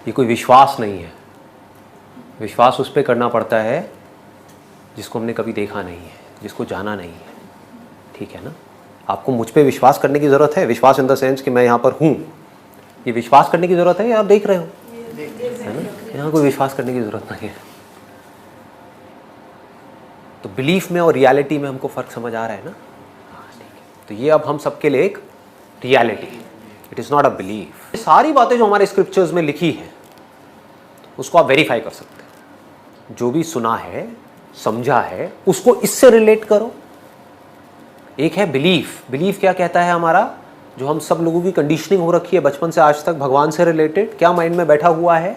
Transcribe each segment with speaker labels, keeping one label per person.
Speaker 1: ये कोई विश्वास नहीं है। विश्वास उस पर करना पड़ता है जिसको हमने कभी देखा नहीं है, जिसको जाना नहीं है। ठीक है ना? आपको मुझ पे विश्वास करने की ज़रूरत है, विश्वास इन द सेंस कि मैं यहाँ पर हूँ, ये विश्वास करने की ज़रूरत है या आप देख रहे हो, है ना? यहाँ कोई विश्वास करने की ज़रूरत नहीं है। तो बिलीफ में और रियलिटी में हमको फ़र्क समझ आ रहा है ना? हाँ, ठीक है। तो ये अब हम सबके लिए एक reality, it is not a belief. सारी बातें जो हमारे स्क्रिप्चर्स में लिखी है उसको आप वेरीफाई कर सकते हैं। जो भी सुना है, समझा है, उसको इससे रिलेट करो। एक है बिलीफ। बिलीफ क्या कहता है हमारा, जो हम सब लोगों की कंडीशनिंग हो रखी है बचपन से आज तक भगवान से रिलेटेड, क्या माइंड में बैठा हुआ है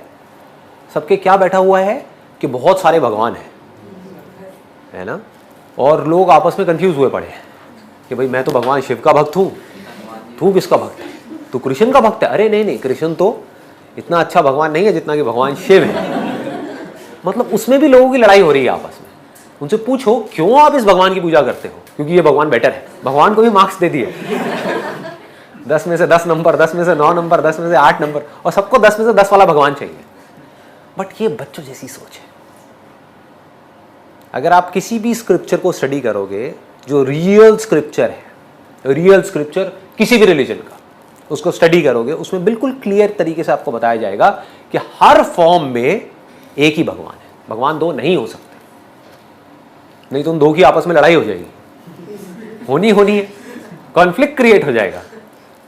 Speaker 1: सबके, क्या बैठा हुआ है कि बहुत सारे भगवान हैं, है ना? और लोग आपस में कंफ्यूज हुए पड़े हैं कि भाई मैं तो भगवान शिव का भक्त हूँ, तू किसका भक्त है, तू कृष्ण का भक्त है। अरे नहीं नहीं, कृष्ण तो इतना अच्छा भगवान नहीं है जितना कि भगवान शिव है। मतलब उसमें भी लोगों की लड़ाई हो रही है आपस में। उनसे पूछो क्यों आप इस भगवान की पूजा करते हो, क्योंकि ये भगवान बेटर है। भगवान को भी मार्क्स दे दिए 10 में से 10 नंबर, 10 में से 9 नंबर, 10 में से 8 नंबर, और सबको 10 में से 10 वाला भगवान चाहिए। बट ये बच्चों जैसी सोच है। अगर आप किसी भी स्क्रिप्चर को स्टडी करोगे, जो रियल स्क्रिप्चर है, रियल स्क्रिप्चर किसी भी रिलीजन का, उसको स्टडी करोगे, उसमें बिल्कुल क्लियर तरीके से आपको बताया जाएगा कि हर फॉर्म में एक ही भगवान है। भगवान दो नहीं हो सकते, नहीं तो उन दो की आपस में लड़ाई हो जाएगी, होनी है, कॉन्फ्लिक्ट क्रिएट हो जाएगा।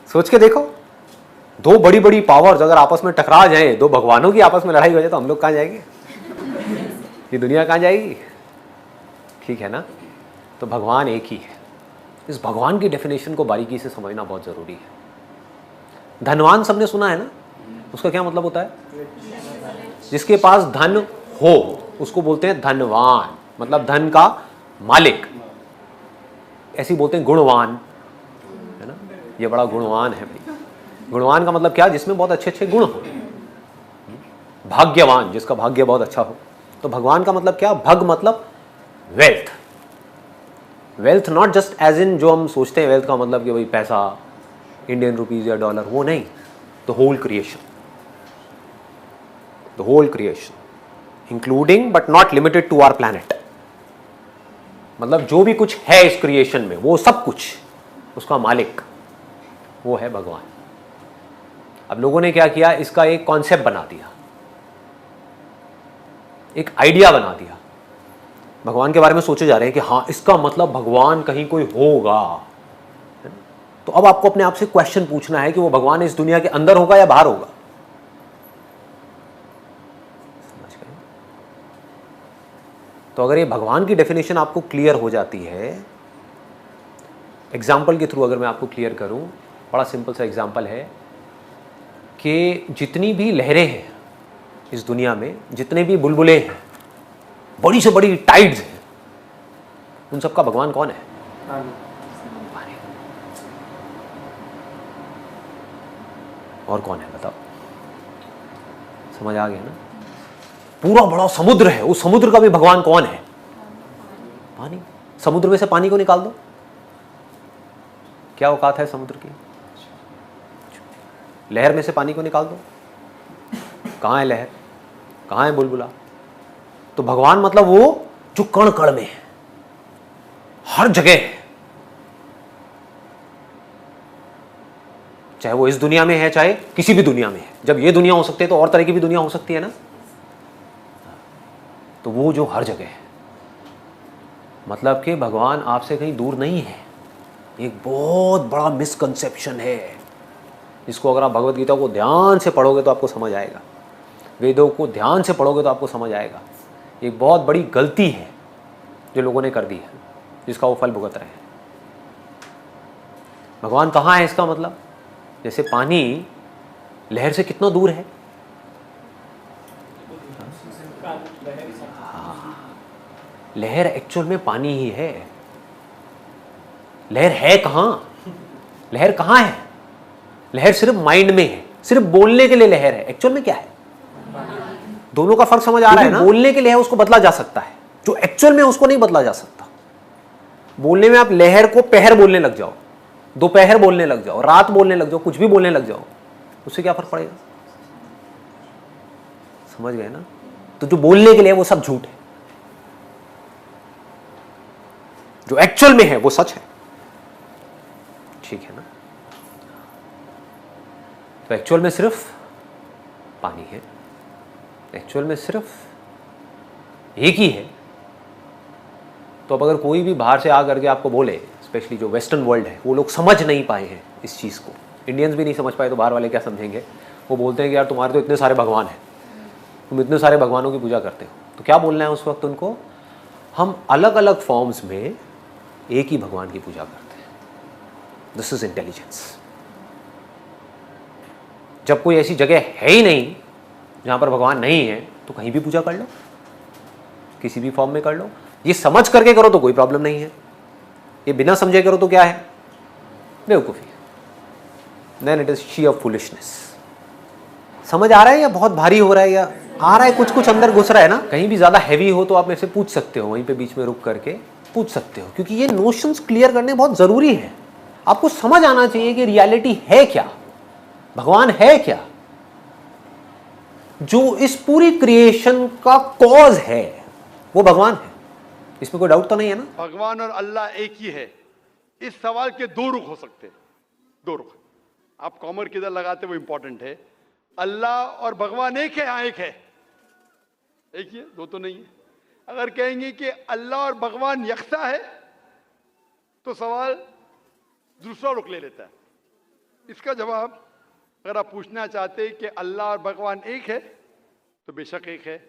Speaker 1: सोच के देखो, दो बड़ी बड़ी पावर्स अगर आपस में टकरा जाएं, दो भगवानों की आपस में लड़ाई हो जाए, तो हम लोग कहाँ जाएंगे, ये दुनिया कहाँ जाएगी? ठीक है ना? तो भगवान एक ही है। इस भगवान की डेफिनेशन को बारीकी से समझना बहुत जरूरी है। धनवान सबने सुना है ना, उसका क्या मतलब होता है? जिसके पास धन हो उसको बोलते हैं धनवान, मतलब धन का मालिक। ऐसे बोलते हैं गुणवान, है ना? ये बड़ा गुणवान है भाई। गुणवान का मतलब क्या? जिसमें बहुत अच्छे अच्छे गुण हो। भाग्यवान, जिसका भाग्य बहुत अच्छा हो। तो भगवान का मतलब क्या? भग मतलब wealth. Wealth not just as in जो हम सोचते हैं वेल्थ का मतलब कि भाई पैसा, इंडियन रुपीज या डॉलर, वो नहीं। The whole creation, the whole creation including but not limited to our planet. मतलब जो भी कुछ है इस क्रिएशन में, वो सब कुछ, उसका मालिक वो है भगवान। अब लोगों ने क्या किया, इसका एक कॉन्सेप्ट बना दिया, एक आइडिया बना दिया। भगवान के बारे में सोचे जा रहे हैं कि हाँ इसका मतलब भगवान कहीं कोई होगा। तो अब आपको अपने आप से क्वेश्चन पूछना है कि वो भगवान इस दुनिया के अंदर होगा या बाहर होगा। समझ गए? तो अगर ये भगवान की डेफिनेशन आपको क्लियर हो जाती है, एग्जाम्पल के थ्रू अगर मैं आपको क्लियर करूं, बड़ा सिंपल सा एग्जाम्पल है कि जितनी भी लहरें हैं इस दुनिया में, जितने भी बुलबुले हैं, बड़ी से बड़ी टाइड्स हैं, उन सबका भगवान कौन है? और कौन है बताओ? समझ आ गया ना? पूरा बड़ा समुद्र है, उस समुद्र का भी भगवान कौन है? पानी। समुद्र में से पानी को निकाल दो, क्या औकात है समुद्र की? लहर में से पानी को निकाल दो, कहां है लहर, कहां है बुलबुला? तो भगवान मतलब वो जो कण कण में है, हर जगह है। चाहे वो इस दुनिया में है, चाहे किसी भी दुनिया में है। जब ये दुनिया हो सकती है तो और तरह की भी दुनिया हो सकती है ना? तो वो जो हर जगह है, मतलब कि भगवान आपसे कहीं दूर नहीं है। एक बहुत बड़ा मिसकंसेप्शन है, जिसको अगर आप भगवत गीता को ध्यान से पढ़ोगे तो आपको समझ आएगा, वेदों को ध्यान से पढ़ोगे तो आपको समझ आएगा। एक बहुत बड़ी गलती है जो लोगों ने कर दी है, जिसका वो फल भुगत रहे हैं। भगवान कहाँ है इसका मतलब? जैसे पानी लहर से कितना दूर है? लहर एक्चुअल में पानी ही है। लहर है कहां? लहर कहां है? लहर सिर्फ माइंड में है, सिर्फ बोलने के लिए लहर है। एक्चुअल में क्या है? दोनों का फर्क समझ आ रहा है ना? बोलने के लिए उसको बदला जा सकता है, जो एक्चुअल में उसको नहीं बदला जा सकता। बोलने में आप लहर को पहर बोलने लग जाओ, दोपहर बोलने लग जाओ, रात बोलने लग जाओ, कुछ भी बोलने लग जाओ, उससे क्या फर्क पड़ेगा? समझ गए ना? तो जो बोलने के लिए वो सब झूठ है, जो एक्चुअल में है वो सच है। ठीक है ना? तो एक्चुअल में सिर्फ पानी है, एक्चुअल में सिर्फ एक ही है। तो अब अगर कोई भी बाहर से आ करके आपको बोले, स्पेशली जो वेस्टर्न वर्ल्ड है, वो लोग समझ नहीं पाए हैं इस चीज़ को, इंडियंस भी नहीं समझ पाए, तो बाहर वाले क्या समझेंगे? वो बोलते हैं कि यार तुम्हारे तो इतने सारे भगवान हैं, तुम इतने सारे भगवानों की पूजा करते हो। तो क्या बोलना है उस वक्त उनको? हम अलग अलग फॉर्म्स में एक ही भगवान की पूजा करते हैं। This is intelligence. जब कोई ऐसी जगह है ही नहीं जहां पर भगवान नहीं है, तो कहीं भी पूजा कर लो, किसी भी फॉर्म में कर लो। ये समझ करके करो तो कोई प्रॉब्लम नहीं है, ये बिना समझे करो तो क्या है? बेवकूफी। Then it is sheer foolishness। समझ आ रहा है या बहुत भारी हो रहा है, या आ रहा है कुछ कुछ अंदर घुस रहा है ना? कहीं भी ज्यादा हैवी हो तो आप मेरे से पूछ सकते हो, वहीं पे बीच में रुक करके पूछ सकते हो, क्योंकि ये नोशंस क्लियर करने बहुत जरूरी है। आपको समझ आना चाहिए कि रियलिटी है क्या, भगवान है क्या, जो इस पूरी क्रिएशन का कॉज है वो भगवान है। इसमें कोई डाउट तो नहीं है ना?
Speaker 2: भगवान और अल्लाह एक ही है। इस सवाल के दो रुख हो सकते हैं, दो रुख। आप कॉमर किधर लगाते वो इंपॉर्टेंट है। अल्लाह और भगवान एक है? हाँ एक है, एक ही है, दो तो नहीं है। अगर कहेंगे कि अल्लाह और भगवान यकसा है तो सवाल दूसरा रुख ले लेता है। इसका जवाब अगर आप पूछना चाहते हैं कि अल्लाह और भगवान एक है तो बेशक एक है।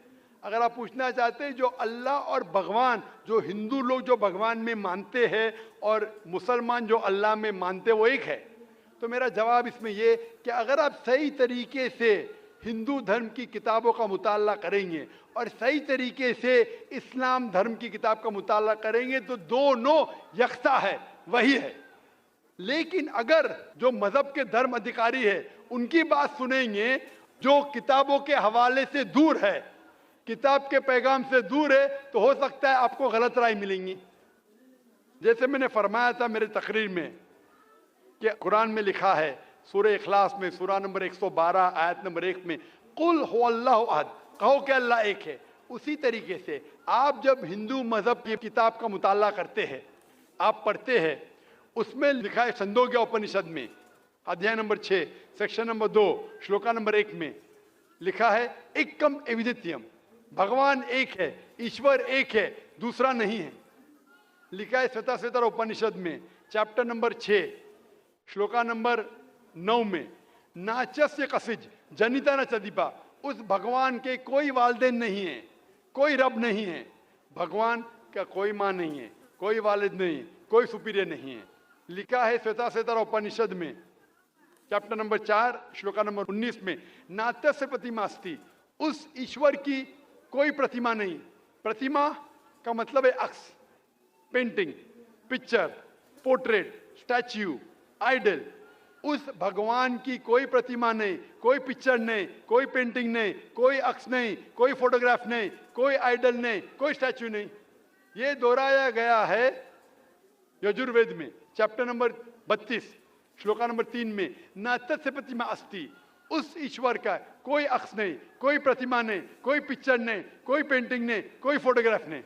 Speaker 2: अगर आप पूछना चाहते हैं जो अल्लाह और भगवान, जो हिंदू लोग जो भगवान में मानते हैं और मुसलमान जो अल्लाह में मानते हैं वो एक है, तो मेरा जवाब इसमें ये कि अगर आप सही तरीके से हिंदू धर्म की किताबों का मुताला करेंगे और सही तरीके से इस्लाम धर्म की किताब का मुताला करेंगे तो दोनों यकसा है, वही है। लेकिन अगर जो मजहब के धर्म अधिकारी है उनकी बात सुनेंगे, जो किताबों के हवाले से दूर है, किताब के पैगाम से दूर है, तो हो सकता है आपको गलत राय मिलेंगी। जैसे मैंने फरमाया था मेरे तकरीर में कि कुरान में लिखा है सूरह इखलास में सूरा नंबर 112 आयत नंबर 1 में, कुल हुवल्लाहु अहद, कहो कि अल्लाह एक है। उसी तरीके से आप जब हिंदू मजहब की किताब का मुताला करते हैं, आप पढ़ते हैं, उसमें लिखा है छंदोग्य उपनिषद में अध्याय number 6 section number 2 shloka number 1 में लिखा है एकम एविदित्यम, भगवान एक है, ईश्वर एक है, दूसरा नहीं है। लिखा है श्वेताश्वेतर उपनिषद में चैप्टर नंबर 6 श्लोका नंबर 9 में, नाचस्य कसिज जनिता न चदीपा, उस भगवान के कोई वालिदैन नहीं है, कोई रब नहीं है। भगवान का कोई माँ नहीं है, कोई वालिद नहीं, कोई सुपीरियर नहीं है। लिखा है श्वेताश्वेतर उपनिषद में चैप्टर नंबर 4 श्लोका नंबर 19 में, नात्यस्य प्रतिमा अस्ति, उस ईश्वर की कोई प्रतिमा नहीं। प्रतिमा का मतलब है अक्स, painting, picture, portrait, statue, idol. उस भगवान की कोई प्रतिमा नहीं, कोई पिक्चर नहीं, कोई पेंटिंग नहीं, कोई अक्स नहीं, कोई फोटोग्राफ नहीं, कोई आइडल नहीं, कोई स्टैच्यू नहीं। ये दोहराया गया है यजुर्वेद में चैप्टर नंबर 32 श्लोका नंबर 3 में, न तस्य प्रतिमा अस्ति, उस ईश्वर का कोई अक्स नहीं, कोई प्रतिमा नहीं, कोई पिक्चर नहीं, कोई पेंटिंग नहीं, कोई फोटोग्राफ नहीं।